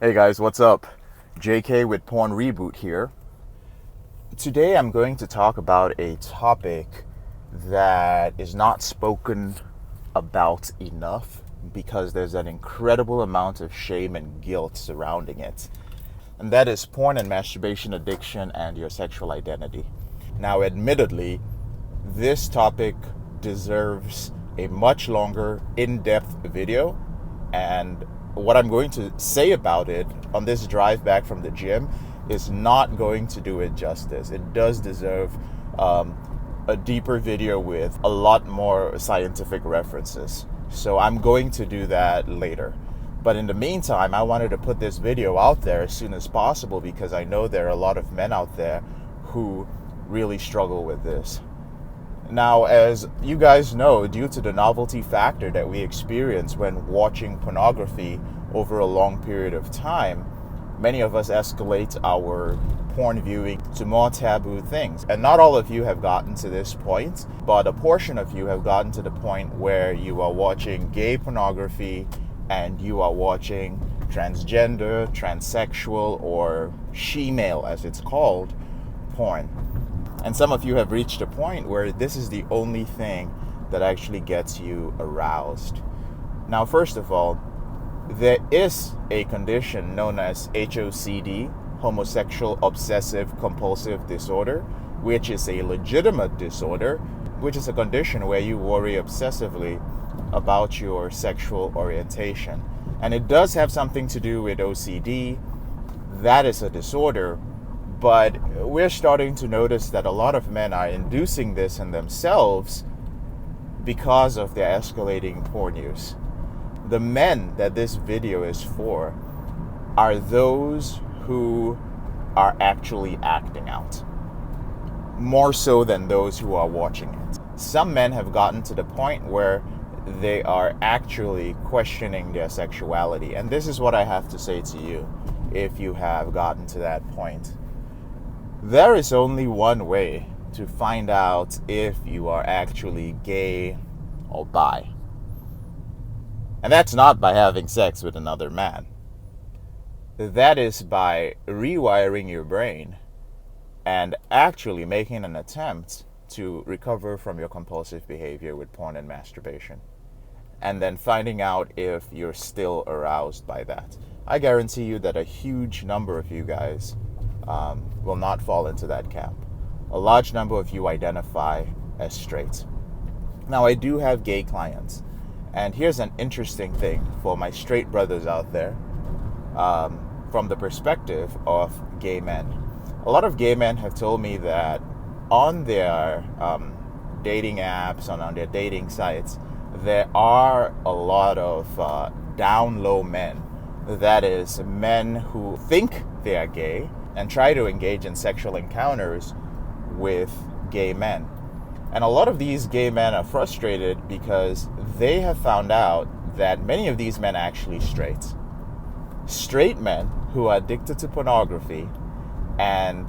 Hey guys, what's up? JK with Porn Reboot here. Today I'm going to talk about a topic that is not spoken about enough because there's an incredible amount of shame and guilt surrounding it. And that is porn and masturbation addiction and your sexual identity. Now, admittedly, this topic deserves a much longer, in-depth video, and what I'm going to say about it on this drive back from the gym is not going to do it justice. It does deserve a deeper video with a lot more scientific references. So I'm going to do that later. But in the meantime, I wanted to put this video out there as soon as possible because I know there are a lot of men out there who really struggle with this. Now, as you guys know, due to the novelty factor that we experience when watching pornography over a long period of time, many of us escalate our porn viewing to more taboo things. And not all of you have gotten to this point, but a portion of you have gotten to the point where you are watching gay pornography and you are watching transgender, transsexual, or shemale, as it's called, porn. And some of you have reached a point where this is the only thing that actually gets you aroused. Now, first of all, there is a condition known as HOCD, homosexual obsessive compulsive disorder, which is a legitimate disorder, which is a condition where you worry obsessively about your sexual orientation. And it does have something to do with OCD. That is a disorder. But we're starting to notice that a lot of men are inducing this in themselves because of their escalating porn use. The men that this video is for are those who are actually acting out, more so than those who are watching it. Some men have gotten to the point where they are actually questioning their sexuality. And this is what I have to say to you if you have gotten to that point. There is only one way to find out if you are actually gay or bi. And that's not by having sex with another man. That is by rewiring your brain and actually making an attempt to recover from your compulsive behavior with porn and masturbation. And then finding out if you're still aroused by that. I guarantee you that a huge number of you guys will not fall into that camp. A large number of you identify as straight. Now, I do have gay clients, and here's an interesting thing for my straight brothers out there, from the perspective of gay men. A lot of gay men have told me that on their dating apps and on their dating sites, there are a lot of down low men. That is, men who think they are gay and try to engage in sexual encounters with gay men. And a lot of these gay men are frustrated because they have found out that many of these men are actually straight. Straight men who are addicted to pornography, and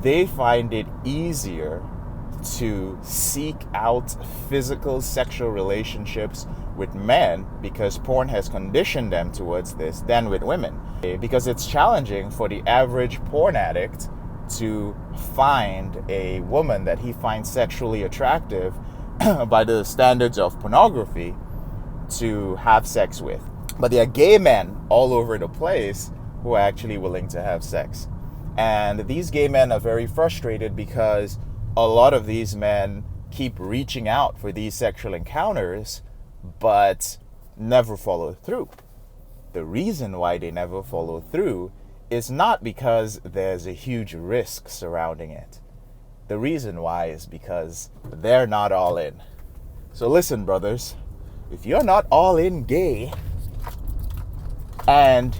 they find it easier to seek out physical sexual relationships with men because porn has conditioned them towards this than with women. Because it's challenging for the average porn addict to find a woman that he finds sexually attractive by the standards of pornography to have sex with. But there are gay men all over the place who are actually willing to have sex. And these gay men are very frustrated because a lot of these men keep reaching out for these sexual encounters but never follow through. The reason why they never follow through is not because there's a huge risk surrounding it. The reason why is because they're not all in. So listen, brothers, if you're not all in gay and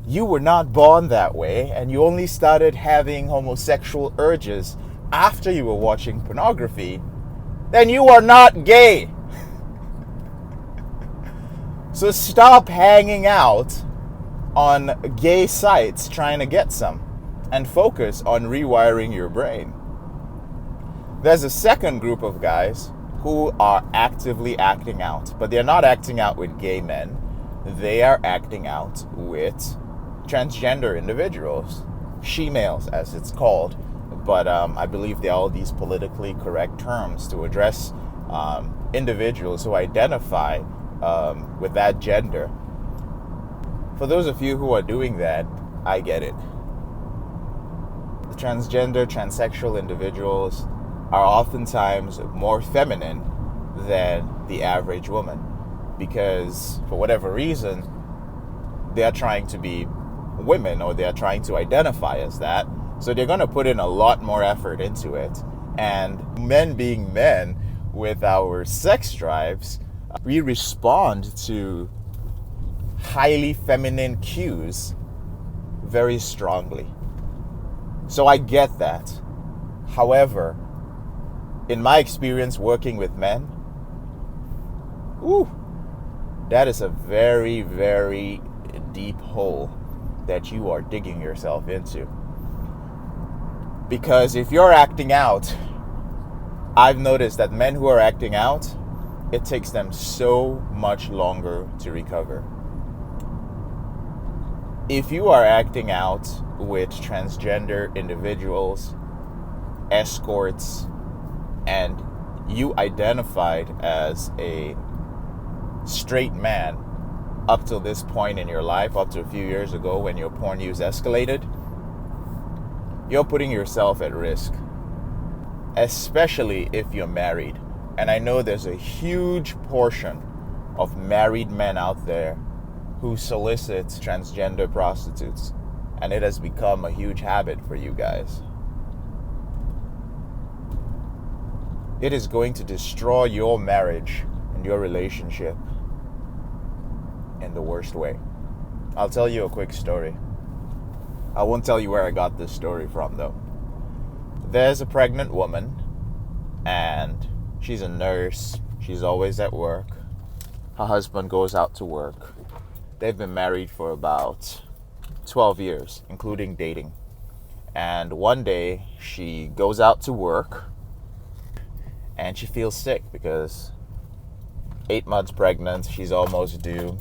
you were not born that way and you only started having homosexual urges after you were watching pornography, then you are not gay. So stop hanging out on gay sites trying to get some and focus on rewiring your brain. There's a second group of guys who are actively acting out, but they're not acting out with gay men. They are acting out with transgender individuals, Shemales as it's called, but I believe there are all these politically correct terms to address individuals who identify with that gender. For those of you who are doing that, I get it. The transgender, transsexual individuals are oftentimes more feminine than the average woman because, for whatever reason, they're trying to be women or they're trying to identify as that. So they're going to put in a lot more effort into it. And men being men with our sex drives, we respond to highly feminine cues very strongly. So I get that. However, in my experience working with men, that is a very, very deep hole that you are digging yourself into. Because if you're acting out, I've noticed that men who are acting out, it takes them so much longer to recover. If you are acting out with transgender individuals, escorts, and you identified as a straight man up to this point in your life, up to a few years ago when your porn use escalated, you're putting yourself at risk, especially if you're married. And I know there's a huge portion of married men out there who solicit transgender prostitutes, and it has become a huge habit for you guys. It is going to destroy your marriage and your relationship in the worst way. I'll tell you a quick story. I won't tell you where I got this story from, though. There's a pregnant woman, and she's a nurse. She's always at work. Her husband goes out to work. They've been married for about 12 years, including dating. And one day, she goes out to work, and she feels sick because 8 months pregnant, she's almost due.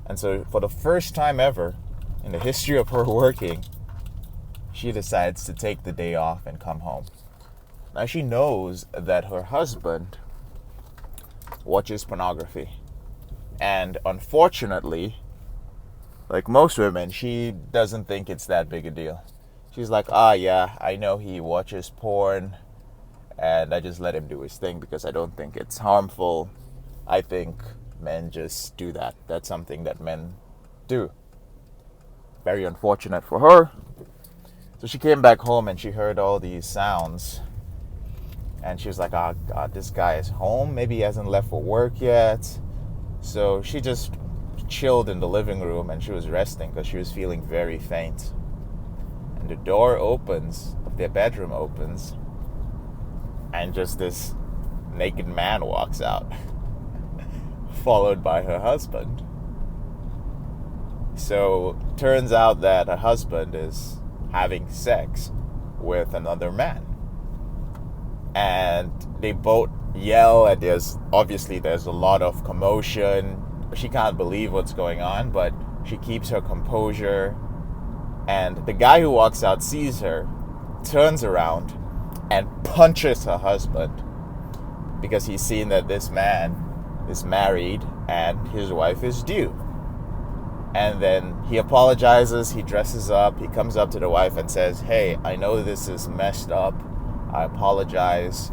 And so for the first time ever in the history of her working, she decides to take the day off and come home. Now she knows that her husband watches pornography. And unfortunately, like most women, she doesn't think it's that big a deal. She's like, yeah, I know he watches porn, and I just let him do his thing because I don't think it's harmful. I think men just do that. That's something that men do. Very unfortunate for her. So she came back home and she heard all these sounds. And she was like, oh God, this guy is home. Maybe he hasn't left for work yet. So she just chilled in the living room and she was resting because she was feeling very faint. And the door opens, of their bedroom opens, and just this naked man walks out, followed by her husband. So turns out that her husband is having sex with another man. And they both yell, and there's a lot of commotion. She can't believe what's going on, but she keeps her composure. And the guy who walks out sees her, turns around, and punches her husband because he's seen that this man is married and his wife is due. And then he apologizes, he dresses up, he comes up to the wife and says, hey, I know this is messed up. I apologize.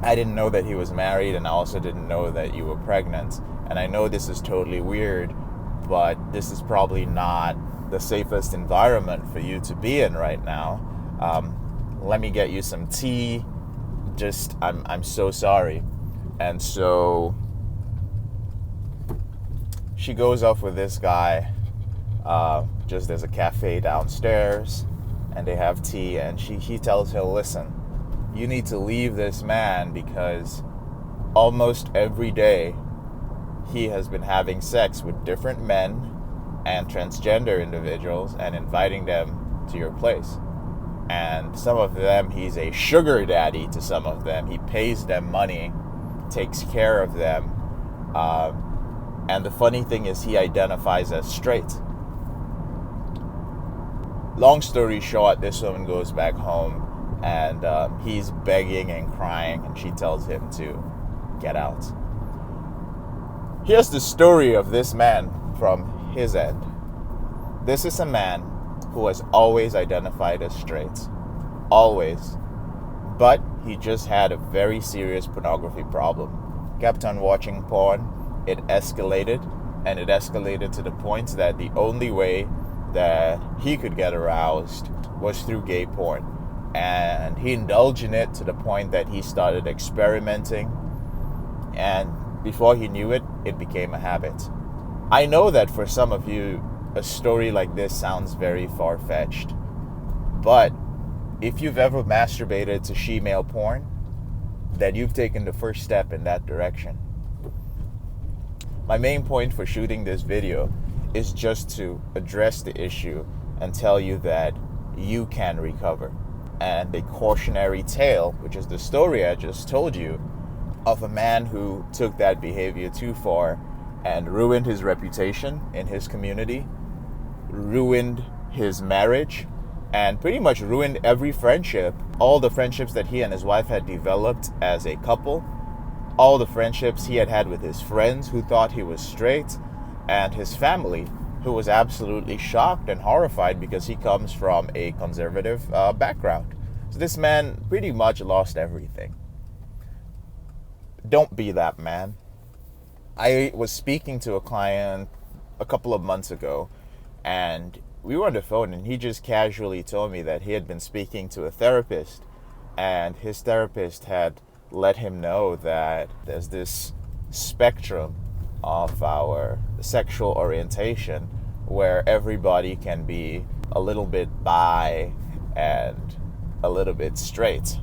I didn't know that he was married, and I also didn't know that you were pregnant. And I know this is totally weird, but this is probably not the safest environment for you to be in right now. Let me get you some tea. I'm so sorry. And so she goes off with this guy. There's a cafe downstairs, and they have tea, and he tells her, listen, you need to leave this man because almost every day he has been having sex with different men and transgender individuals and inviting them to your place. And some of them, he's a sugar daddy to some of them. He pays them money, takes care of them. And the funny thing is he identifies as straight. Long story short, this woman goes back home and he's begging and crying, and she tells him to get out. Here's the story of this man from his end. This is a man who has always identified as straight. Always. But he just had a very serious pornography problem. Kept on watching porn. It escalated. And it escalated to the point that the only way that he could get aroused was through gay porn. And he indulged in it to the point that he started experimenting. And before he knew it, it became a habit. I know that for some of you, a story like this sounds very far-fetched. But if you've ever masturbated to shemale porn, then you've taken the first step in that direction. My main point for shooting this video is just to address the issue and tell you that you can recover. And a cautionary tale, which is the story I just told you, of a man who took that behavior too far and ruined his reputation in his community, ruined his marriage, and pretty much ruined every friendship. All the friendships that he and his wife had developed as a couple, all the friendships he had with his friends who thought he was straight, and his family, who was absolutely shocked and horrified because he comes from a conservative background. So this man pretty much lost everything. Don't be that man. I was speaking to a client a couple of months ago, and we were on the phone, and he just casually told me that he had been speaking to a therapist, and his therapist had let him know that there's this spectrum of our sexual orientation where everybody can be a little bit bi and a little bit straight.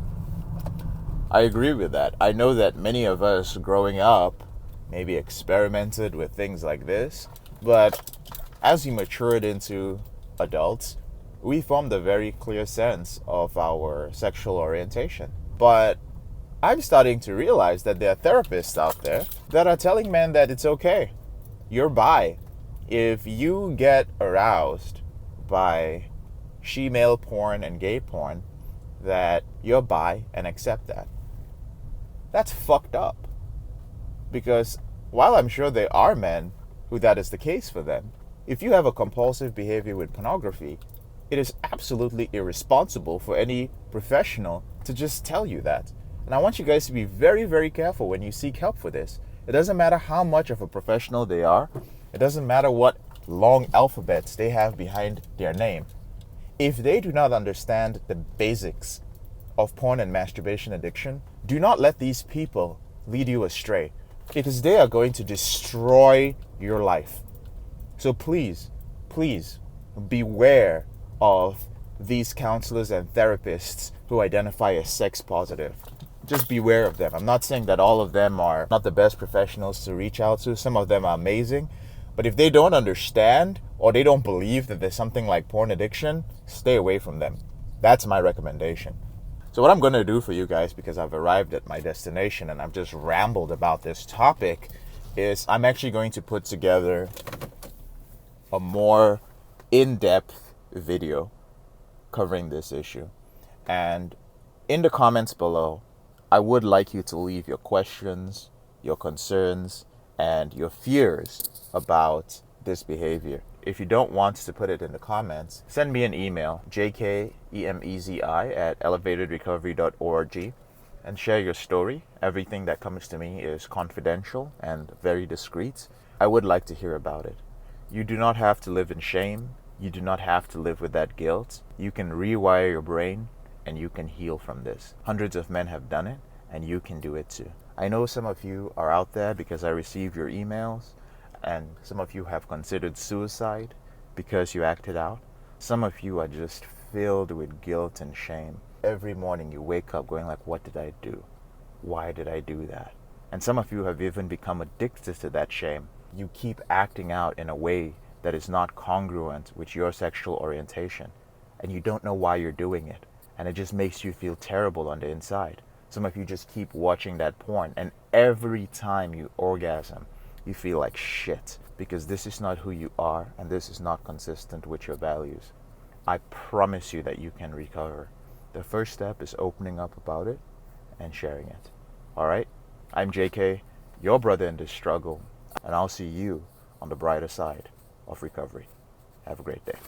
I agree with that. I know that many of us growing up maybe experimented with things like this, but as we matured into adults, we formed a very clear sense of our sexual orientation. But I'm starting to realize that there are therapists out there that are telling men that it's okay. You're bi. If you get aroused by shemale porn and gay porn, that you're bi and accept that. That's fucked up. Because while I'm sure there are men who that is the case for them, if you have a compulsive behavior with pornography, it is absolutely irresponsible for any professional to just tell you that. And I want you guys to be very, very careful when you seek help for this. It doesn't matter how much of a professional they are. It doesn't matter what long alphabets they have behind their name. If they do not understand the basics of porn and masturbation addiction, do not let these people lead you astray, because they are going to destroy your life. So please, please beware of these counselors and therapists who identify as sex positive. Just beware of them. I'm not saying that all of them are not the best professionals to reach out to. Some of them are amazing. But if they don't understand or they don't believe that there's something like porn addiction, stay away from them. That's my recommendation. So what I'm going to do for you guys, because I've arrived at my destination and I've just rambled about this topic, is I'm actually going to put together a more in-depth video covering this issue. And in the comments below, I would like you to leave your questions, your concerns, and your fears about this behavior. If you don't want to put it in the comments, send me an email, jkemezi@elevatedrecovery.org, and share your story. Everything that comes to me is confidential and very discreet. I would like to hear about it. You do not have to live in shame. You do not have to live with that guilt. You can rewire your brain and you can heal from this. Hundreds of men have done it, and you can do it too. I know some of you are out there because I receive your emails, and some of you have considered suicide because you acted out. Some of you are just filled with guilt and shame. Every morning you wake up going like, what did I do? Why did I do that? And some of you have even become addicted to that shame. You keep acting out in a way that is not congruent with your sexual orientation, and you don't know why you're doing it, and it just makes you feel terrible on the inside. Some of you just keep watching that porn, and every time you orgasm, you feel like shit, because this is not who you are, and this is not consistent with your values. I promise you that you can recover. The first step is opening up about it and sharing it. All right? I'm JK, your brother in this struggle, and I'll see you on the brighter side of recovery. Have a great day.